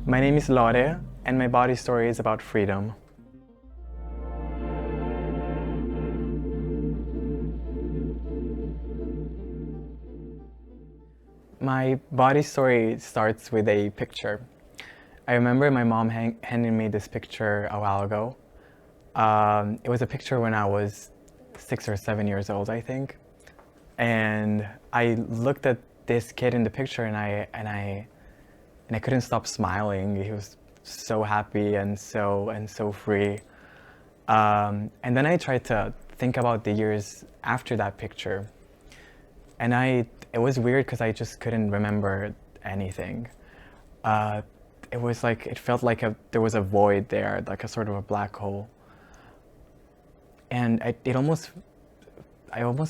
My name is Lore, and my body story is about freedom. My body story starts with a picture. I remember my mom handed me this picture a while ago. It was a picture when I was 6 or 7 years old, I think. And I looked at this kid in the picture and I couldn't stop smiling. He was so happy and so free. And then I tried to think about the years after that picture. And it was weird because I just couldn't remember anything. It felt like there was a void there, like a sort of a black hole. And I almost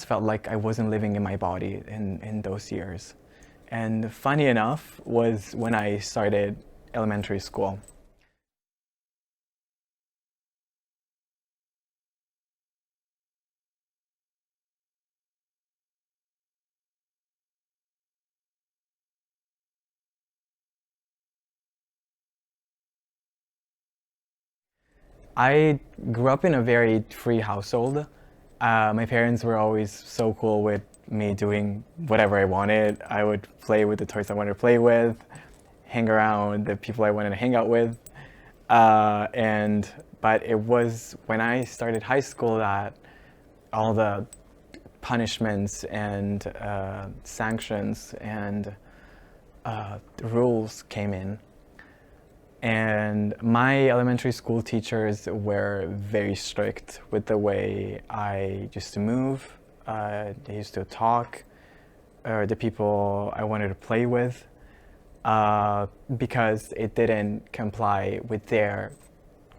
felt like I wasn't living in my body in those years. And funny enough was when I started elementary school. I grew up in a very free household. My parents were always so cool with me doing whatever I wanted. I would play with the toys I wanted to play with, hang around with the people I wanted to hang out with. But it was when I started high school that all the punishments and sanctions and rules came in. And my elementary school teachers were very strict with the way I used to move. They used to talk, or the people I wanted to play with, because it didn't comply with their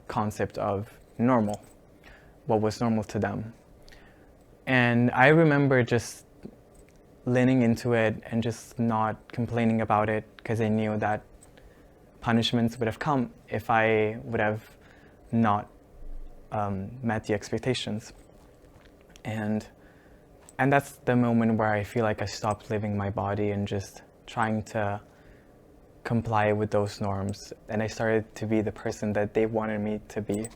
concept of normal, what was normal to them. And I remember just leaning into it and just not complaining about it because I knew that punishments would have come if I would have not met the expectations. And that's the moment where I feel like I stopped living my body and just trying to comply with those norms. And I started to be the person that they wanted me to be.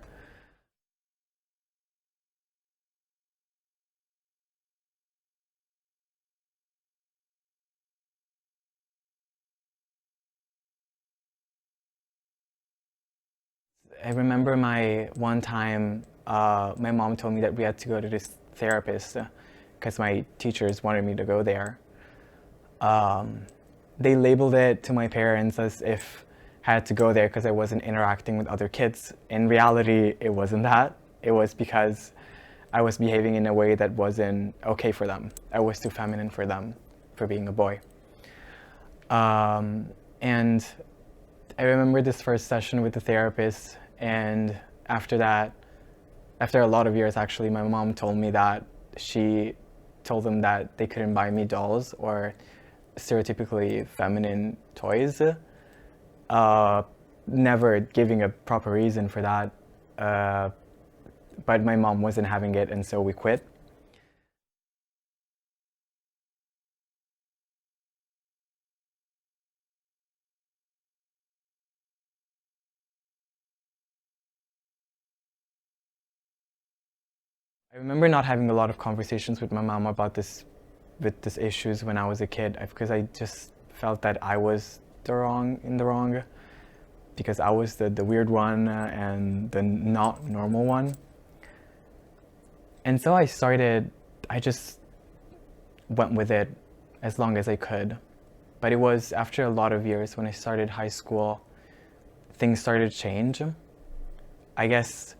I remember my one time, my mom told me that we had to go to this therapist because my teachers wanted me to go there. They labeled it to my parents as if I had to go there because I wasn't interacting with other kids. In reality, it wasn't that. It was because I was behaving in a way that wasn't okay for them. I was too feminine for them, for being a boy. And I remember this first session with the therapist, and after that, after a lot of years actually, my mom told me that she told them that they couldn't buy me dolls or stereotypically feminine toys, never giving a proper reason for that, but my mom wasn't having it, and so we quit. I remember not having a lot of conversations with my mom about these issues when I was a kid, because I just felt that I was in the wrong, because I was the weird one and the not normal one. And so I just went with it as long as I could. But it was after a lot of years when I started high school, things started to change. I guess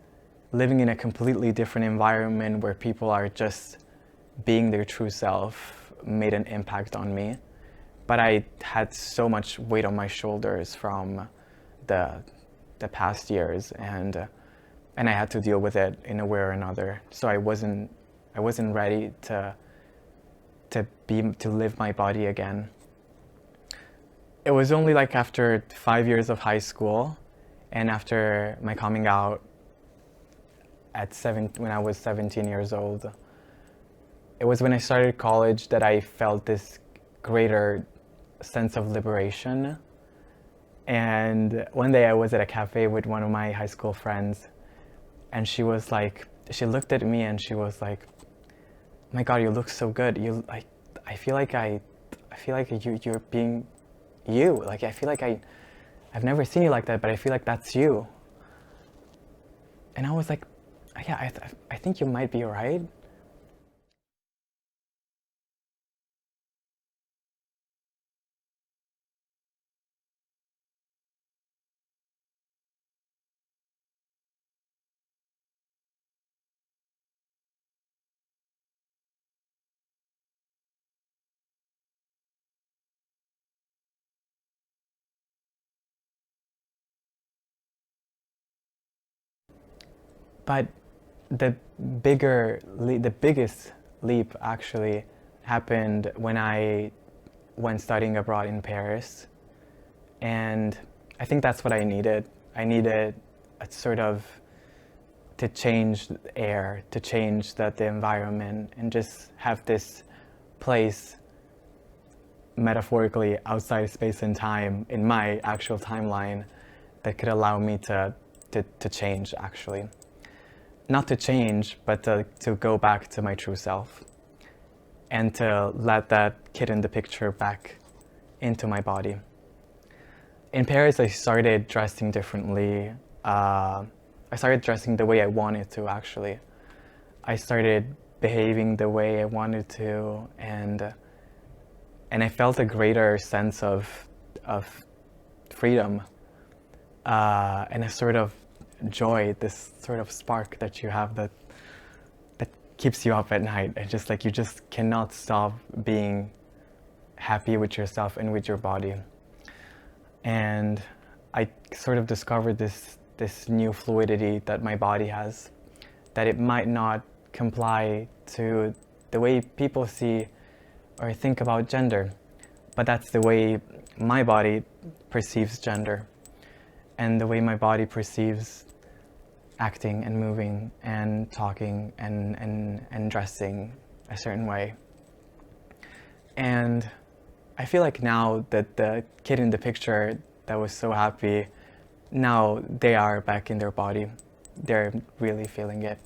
living in a completely different environment where people are just being their true self made an impact on me. But I had so much weight on my shoulders from the past years, and I had to deal with it in a way or another. So I wasn't ready to live my body again. It was only like after 5 years of high school and after my coming out when I was 17 years old. It was when I started college that I felt this greater sense of liberation And one day I was at a cafe with one of my high school friends, and she was like, she looked at me and she was like, "My God, you look so good. I feel like you're being you. Like I feel like I've never seen you like that, but I feel like that's you." And I was like, "Yeah, I think you might be right." But the the biggest leap actually happened when I went studying abroad in Paris. And I think that's what I needed. I needed a sort of to change the air, to change the environment, and just have this place metaphorically outside space and time in my actual timeline that could allow me to change actually. Not to change, but to go back to my true self and to let that kid in the picture back into my body. In Paris, I started dressing differently. I started dressing the way I wanted to, actually. I started behaving the way I wanted to, and I felt a greater sense of freedom and a sort of joy, this sort of spark that you have that keeps you up at night. And just like you just cannot stop being happy with yourself and with your body. And I sort of discovered this new fluidity that my body has, that it might not comply to the way people see or think about gender, but that's the way my body perceives gender and the way my body perceives acting and moving and talking and dressing a certain way. And I feel like now that the kid in the picture that was so happy, now they are back in their body. They're really feeling it.